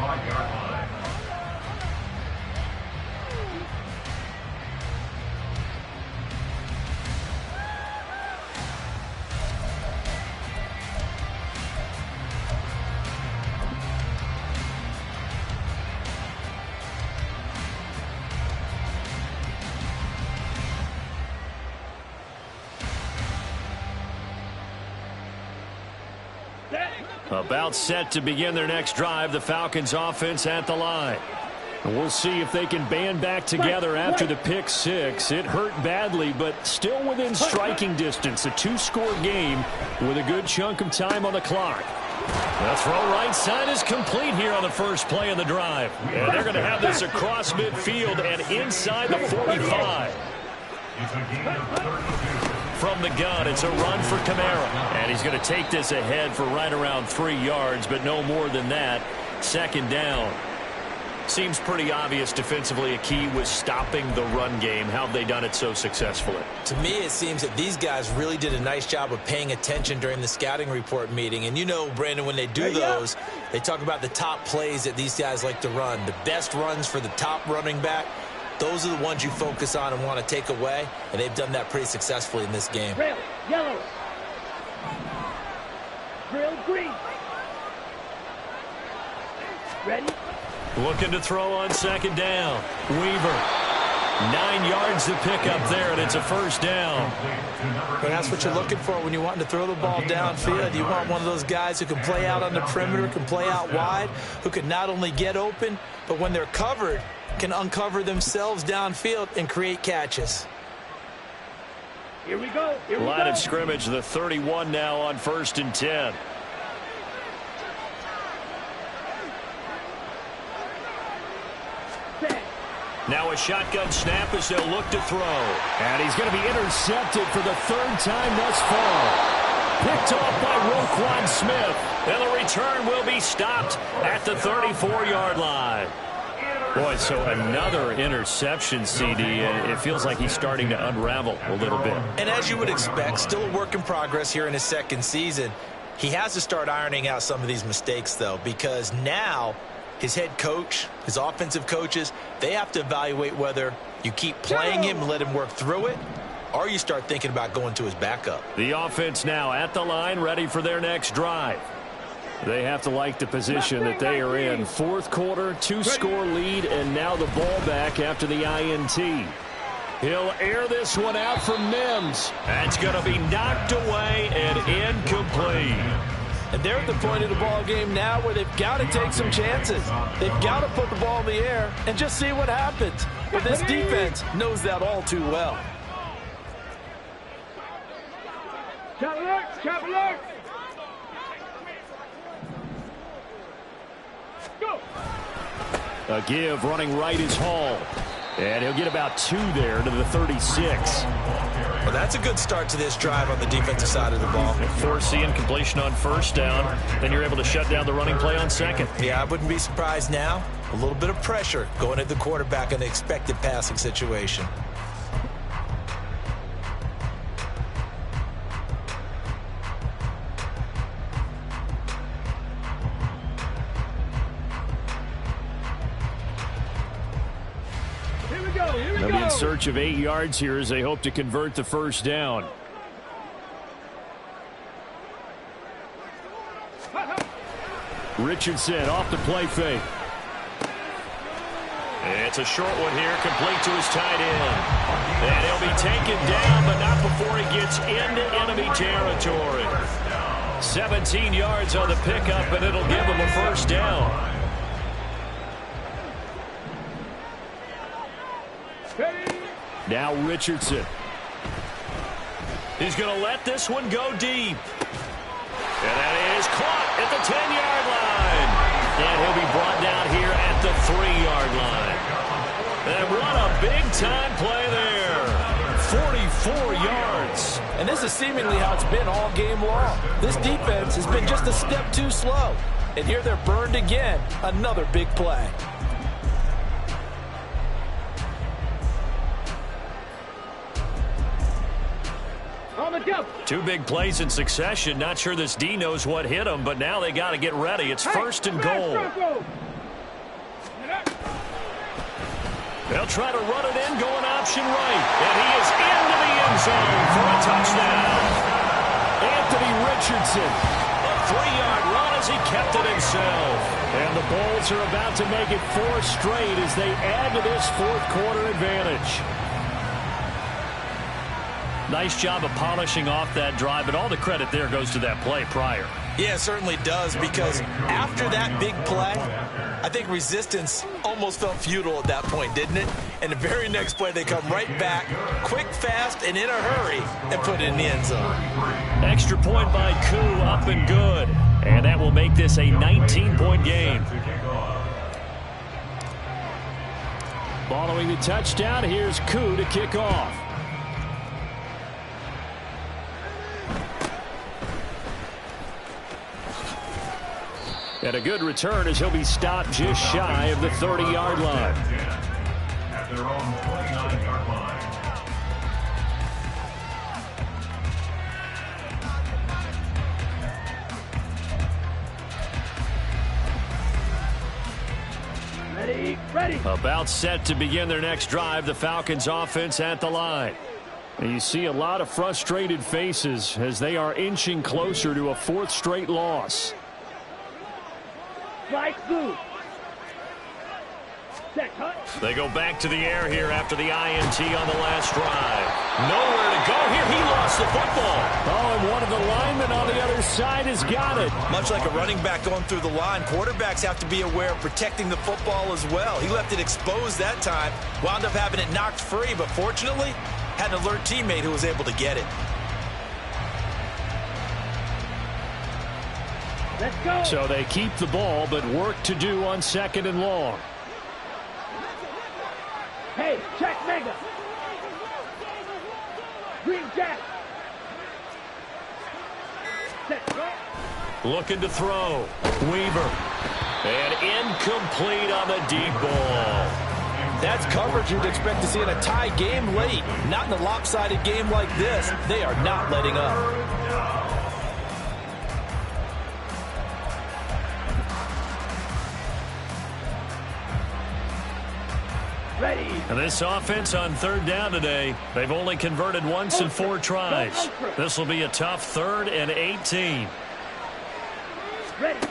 S2: About set to begin their next drive, the Falcons offense at the line. And we'll see if they can band back together after the pick six. It hurt badly, but still within striking distance. A 2-score game with a good chunk of time on the clock. The throw right side is complete here on the first play of the drive. And they're going to have this across midfield and inside the 45. From the gun, it's a run for Kamara. And he's going to take this ahead for right around 3 yards, but no more than that. Second down. Seems pretty obvious defensively a key was stopping the run game. How have they done it so successfully?
S4: To me, it seems that these guys really did a nice job of paying attention during the scouting report meeting. And you know, Brandon, when they do those, they talk about the top plays that these guys like to run. The best runs for the top running back. Those are the ones you focus on and want to take away, and they've done that pretty successfully in this game.
S3: Red, yellow. Drill, green. Ready?
S2: Looking to throw on second down. Weaver. 9 yards to pick up there, and it's a first down.
S6: And that's what you're looking for when you want to throw the ball downfield. You want one of those guys who can play out on the perimeter, can play out wide, who can not only get open, but when they're covered, can uncover themselves downfield and create catches.
S3: Here we go. Here we go.
S2: Line of scrimmage, the 31 now on 1st and 10.
S3: Set.
S2: Now a shotgun snap as they'll look to throw. And he's going to be intercepted for the 3rd time thus far. Picked off by Roquan Smith. And the return will be stopped at the 34-yard line. Boy, so another interception, CD. It feels like he's starting to unravel a little bit.
S4: And as you would expect, still a work in progress here in his second season. He has to start ironing out some of these mistakes, though, because now his head coach, his offensive coaches, they have to evaluate whether you keep playing him and let him work through it, or you start thinking about going to his backup.
S2: The offense now at the line, ready for their next drive. They have to like the position that they are in. Fourth quarter, 2-score lead, and now the ball back after the INT. He'll air this one out for Mims.
S1: That's going to be knocked away and incomplete.
S4: And they're at the point of the ball game now where they've got to take some chances. They've got to put the ball in the air and just see what happens. But this defense knows that all too well.
S3: Traveler! Go!
S2: A give running right is Hall. And he'll get about 2 there to the 36.
S4: Well, that's a good start to this drive on the defensive side of the ball.
S2: Forcing completion on first down. Then you're able to shut down the running play on second.
S4: Yeah, I wouldn't be surprised now. A little bit of pressure going at the quarterback in the expected passing situation.
S2: They'll be in search of 8 yards here as they hope to convert the first down. Richardson off the play fake.
S1: It's a short one here, complete to his tight end. And he'll be taken down, but not before he gets into enemy territory. 17 yards on the pickup, and it'll give him a first down.
S2: Now Richardson.
S1: He's going to let this one go deep. And that is caught at the 10-yard line. And he'll be brought down here at the 3-yard line. And what a big-time play there. 44 yards.
S4: And this is seemingly how it's been all game long. This defense has been just a step too slow. And here they're burned again. Another big play.
S1: Two big plays in succession. Not sure this D knows what hit him, but now they got to get ready. It's first and goal. They'll try to run it in, going option right. And he is into the end zone for a touchdown.
S2: Anthony Richardson.
S1: A 3-yard run as he kept it himself.
S2: And the Bulls are about to make it 4 straight as they add to this fourth quarter advantage. Nice job of polishing off that drive, but all the credit there goes to that play prior.
S4: Yeah, it certainly does, because after that big play, I think resistance almost felt futile at that point, didn't it? And the very next play, they come right back, quick, fast, and in a hurry, and put it in the end zone.
S2: Extra point by Koo, up and good. And that will make this a 19-point game. Following the touchdown, here's Koo to kick off. And a good return as he'll be stopped just shy of the 30-yard line.
S5: At their own 29-yard line.
S3: Ready.
S2: About set to begin their next drive, the Falcons offense at the line. And you see a lot of frustrated faces as they are inching closer to a 4th straight loss.
S3: Strike blue. Set, cut.
S1: They go back to the air here after the INT on the last drive. Nowhere to go here. He lost the football.
S2: Oh, and one of the linemen on the other side has got it.
S4: Much like a running back going through the line, quarterbacks have to be aware of protecting the football as well. He left it exposed that time, wound up having it knocked free, but fortunately had an alert teammate who was able to get it.
S3: Let's go.
S2: So they keep the ball, but work to do on 2nd and long.
S3: Hey, check mega. Green jack. Set, go.
S1: Looking to throw. Weaver. And incomplete on the deep ball.
S4: That's coverage you'd expect to see in a tie game late. Not in a lopsided game like this. They are not letting up.
S3: Ready.
S2: And this offense on third down today, they've only converted once in 4 tries. This will be a tough 3rd and 18.
S3: Ready.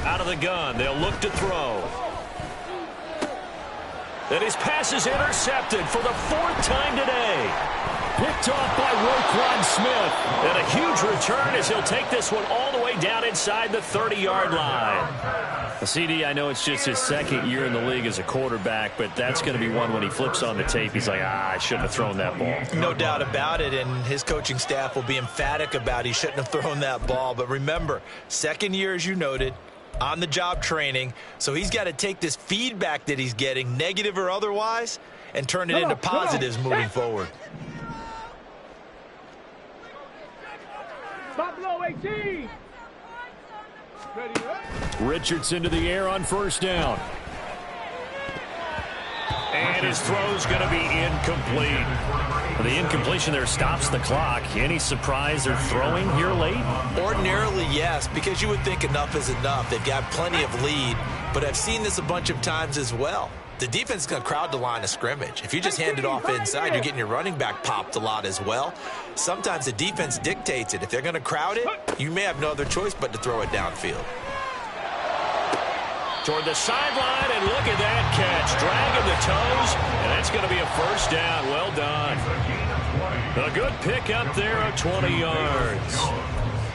S1: Out of the gun, they'll look to throw. And his pass is intercepted for the 4th time today. Picked off by Roquan Smith. And a huge return as he'll take this one all the way down inside the 30-yard line.
S2: CD, I know it's just his 2nd year in the league as a quarterback, but that's going to be one when he flips on the tape. He's like, I shouldn't have thrown that ball.
S4: No doubt about it, and his coaching staff will be emphatic about he shouldn't have thrown that ball. But remember, 2nd year, as you noted, on-the-job training, so he's got to take this feedback that he's getting, negative or otherwise, and turn it into positives moving forward.
S3: Stop below 18. Ready,
S2: Richardson to the air on 1st down.
S1: And his throw's going to be incomplete.
S2: The incompletion there stops the clock. Any surprise they're throwing here late?
S4: Ordinarily, yes, because you would think enough is enough. They've got plenty of lead, but I've seen this a bunch of times as well. The defense is going to crowd the line of scrimmage. If you just hand it off inside, you're getting your running back popped a lot as well. Sometimes the defense dictates it. If they're going to crowd it, you may have no other choice but to throw it downfield.
S1: Toward the sideline, and look at that catch. Dragging the toes, and that's going to be a 1st down. Well done. A good pick up there of 20 yards.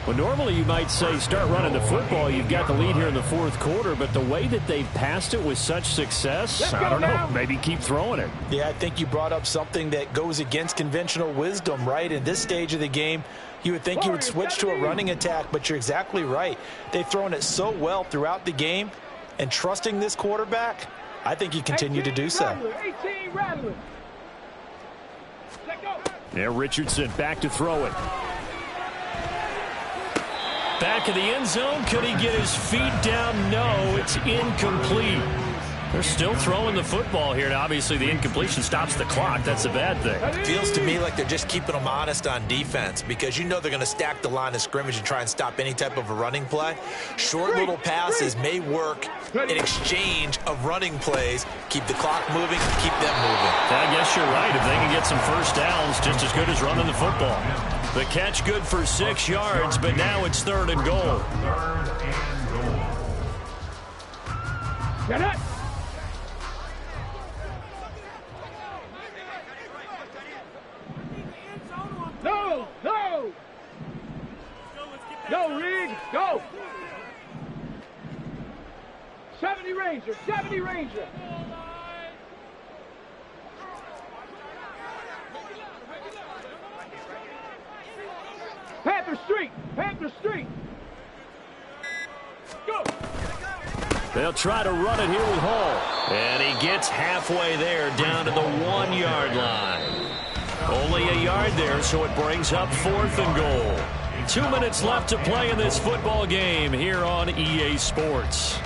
S2: Well, normally you might say start running the football. You've got the lead here in the 4th quarter, but the way that they've passed it with such success, I don't know, maybe keep throwing it.
S6: Yeah, I think you brought up something that goes against conventional wisdom, right? In this stage of the game, you would think you would switch to a running attack, but you're exactly right. They've thrown it so well throughout the game, and trusting this quarterback, I think you continue to do so.
S3: 18 rattling. Let go.
S2: Yeah, Richardson back to throw it.
S1: Back of the end zone. Could he get his feet down? No, it's incomplete.
S2: They're still throwing the football here, and obviously the incompletion stops the clock. That's a bad thing.
S4: Feels to me like they're just keeping them honest on defense because you know they're going to stack the line of scrimmage and try and stop any type of a running play. Short little passes may work in exchange of running plays. Keep the clock moving, keep them moving.
S2: I guess you're right. If they can get some 1st downs, just as good as running the football.
S1: The catch good for 6 yards, but now it's 3rd and goal.
S3: Get it. No, no. Go, Reed, go. 70 Ranger, 70 Ranger. Panther Street, Panther Street. Go.
S2: They'll try to run it here with Hall.
S1: And he gets halfway there, down to the 1-yard line. Only a yard there, so it brings up 4th and goal. 2 minutes left to play in this football game here on EA Sports.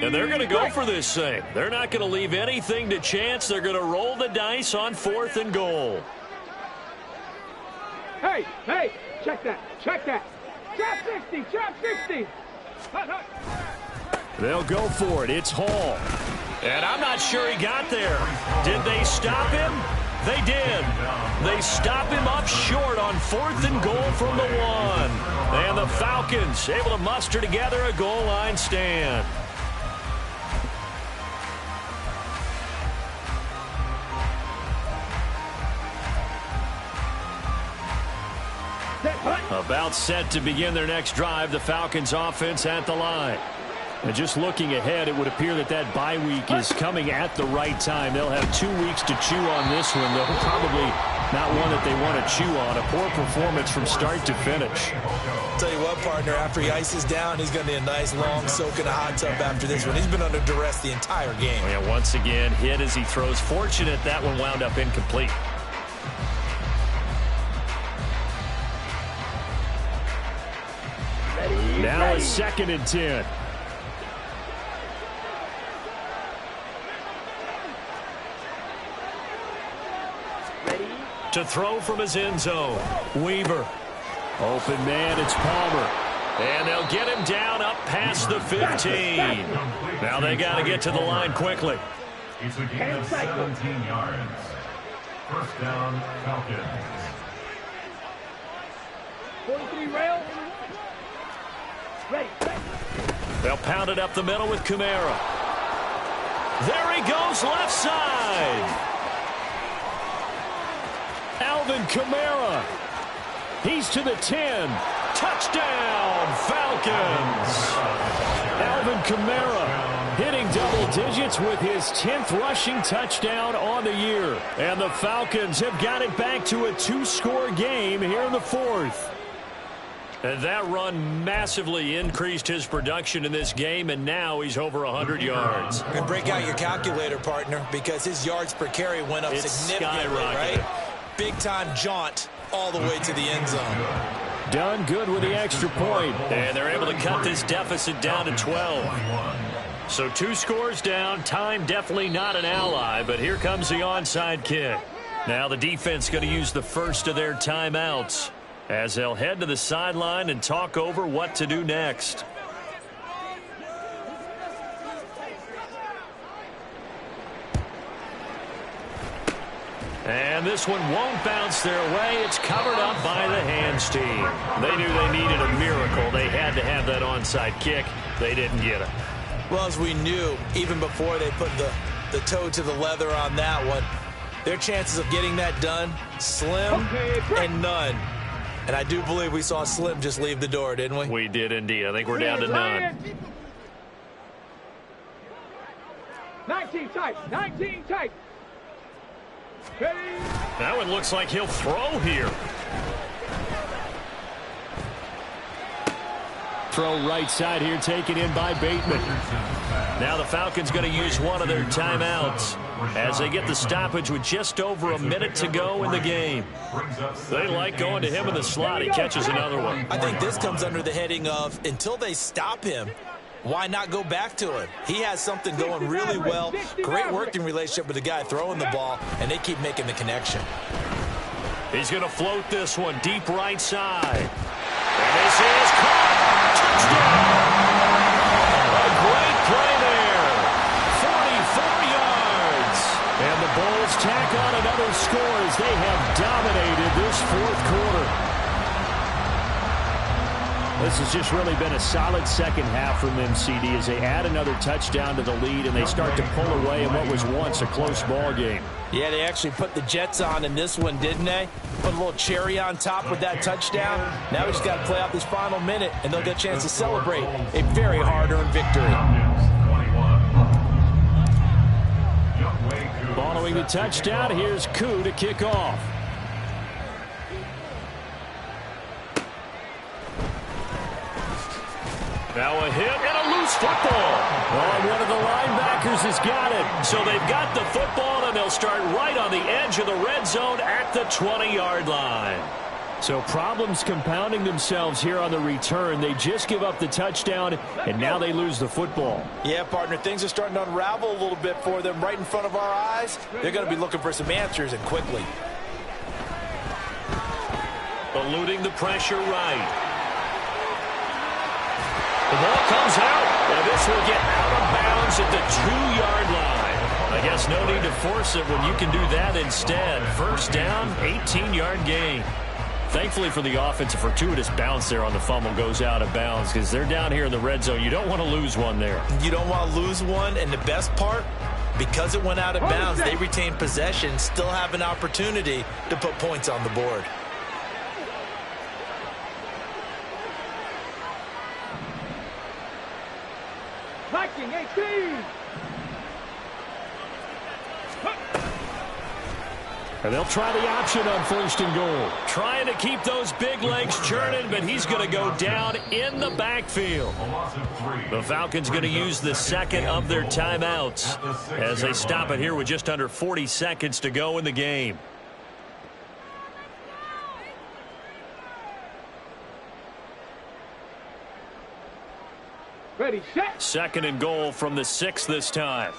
S1: And they're going to go for this thing. They're not going to leave anything to chance. They're going to roll the dice on 4th and goal.
S3: Hey, hey, check that, check that. Trap 60, trap 60.
S2: They'll go for it. It's Hall.
S1: And I'm not sure he got there. Did they stop him? They did. They stop him up short on 4th and goal from the 1. And the Falcons able to muster together a goal line stand. About set to begin their next drive, the Falcons offense at the line.
S2: And just looking ahead, it would appear that that bye week is coming at the right time. They'll have 2 weeks to chew on this one. They'll probably not one that they want to chew on. A poor performance from start to finish.
S4: Tell you what, partner, after he ices down, he's going to need a nice long soak in a hot tub after this one. He's been under duress the entire game.
S2: Yeah, once again, hit as he throws. Fortunate that one wound up incomplete. Now a 2nd and 10. To throw from his end zone. Weaver. Open man, it's Palmer. And they'll get him down up past the 15. Now they got to get to the line quickly.
S5: It's a gain of 17 yards. First down, Falcons.
S3: 43 rail. Ready.
S2: They'll pound it up the middle with Kamara. There he goes, left side. Alvin Kamara. He's to the 10. Touchdown, Falcons. Alvin Kamara hitting double digits with his 10th rushing touchdown on the year. And the Falcons have got it back to a 2-score game here in the 4th. And that run massively increased his production in this game, and now he's over 100 yards.
S4: And break out your calculator, partner, because his yards per carry went up significantly, right? Big-time jaunt all the way to the end zone.
S2: Done good with the extra point. And they're able to cut this deficit down to 12. So 2 scores down. Time definitely not an ally, but here comes the onside kick. Now the defense going to use the first of their timeouts as they'll head to the sideline and talk over what to do next. And this one won't bounce their way. It's covered up by the hands team. They knew they needed a miracle. They had to have that onside kick. They didn't get it.
S4: Well, as we knew, even before they put the toe to the leather on that one, their chances of getting that done, slim and none. And I do believe we saw Slim just leave the door, didn't we?
S2: We did indeed. I think we're down to none.
S3: 19 tight. 19 tight.
S2: That one looks like he'll throw here. Throw right side here, taken in by Bateman. Now the Falcons going to use one of their timeouts as they get the stoppage with just over a minute to go in the game. They like going to him in the slot. He catches another one.
S4: I think this comes under the heading of until they stop him, why not go back to him? He has something going really well. Great working relationship with the guy throwing the ball, and they keep making the connection.
S2: He's going to float this one deep right side. And this is caught. Touchdown. A great play there. 44 yards. And the Bulls tack on another score as they have dominated this 4th quarter. This has just really been a solid second half from them, CD, as they add another touchdown to the lead and they start to pull away in what was once a close ball game.
S4: Yeah, they actually put the Jets on in this one, didn't they? Put a little cherry on top with that touchdown. Now we just got to play out this final minute, and they'll get a chance to celebrate a very hard-earned victory.
S2: Following the touchdown, here's Koo to kick off. Now a hit and a loose football. Oh, one of the linebackers has got it. So they've got the football, and they'll start right on the edge of the red zone at the 20-yard line. So problems compounding themselves here on the return. They just give up the touchdown, and now they lose the football.
S4: Yeah, partner, things are starting to unravel a little bit for them right in front of our eyes. They're going to be looking for some answers, and quickly.
S2: Eluding the pressure right. The ball comes out, and this will get out of bounds at the 2-yard line. I guess no need to force it when you can do that instead. First down, 18-yard gain. Thankfully for the offense, a fortuitous bounce there on the fumble goes out of bounds because they're down here in the red zone. You don't want to lose one there.
S4: You don't want to lose one, and the best part, because it went out of bounds, they retain possession, still have an opportunity to put points on the board.
S3: Viking 18.
S2: And they'll try the option on 1st and goal.
S1: Trying to keep those big legs churning, but he's going to go down in the backfield. The Falcons going to use the second of their timeouts as they stop it here with just under 40 seconds to go in the game.
S3: Ready, set.
S1: 2nd and goal from the 6 this time.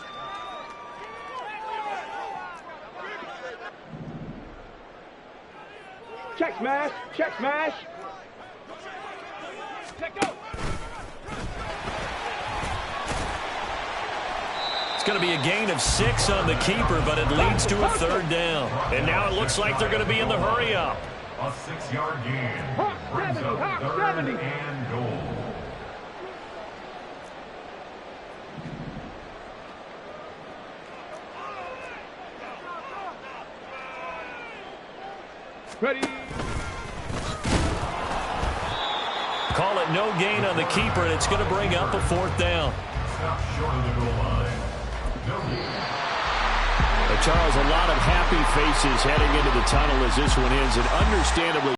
S3: Check smash. Check smash. Let go.
S1: It's going to be a gain of 6 on the keeper, but it leads to a 3rd down. And now it looks like they're going to be in the hurry-up.
S5: A 6-yard gain.
S3: Hawk 70, Hawk 70.
S5: And goal.
S3: Ready.
S1: Call it no gain on the keeper, and it's going to bring up a 4th down.
S5: Stop short of the goal line. No gain.
S2: Charles, a lot of happy faces heading into the tunnel as this one ends, and understandably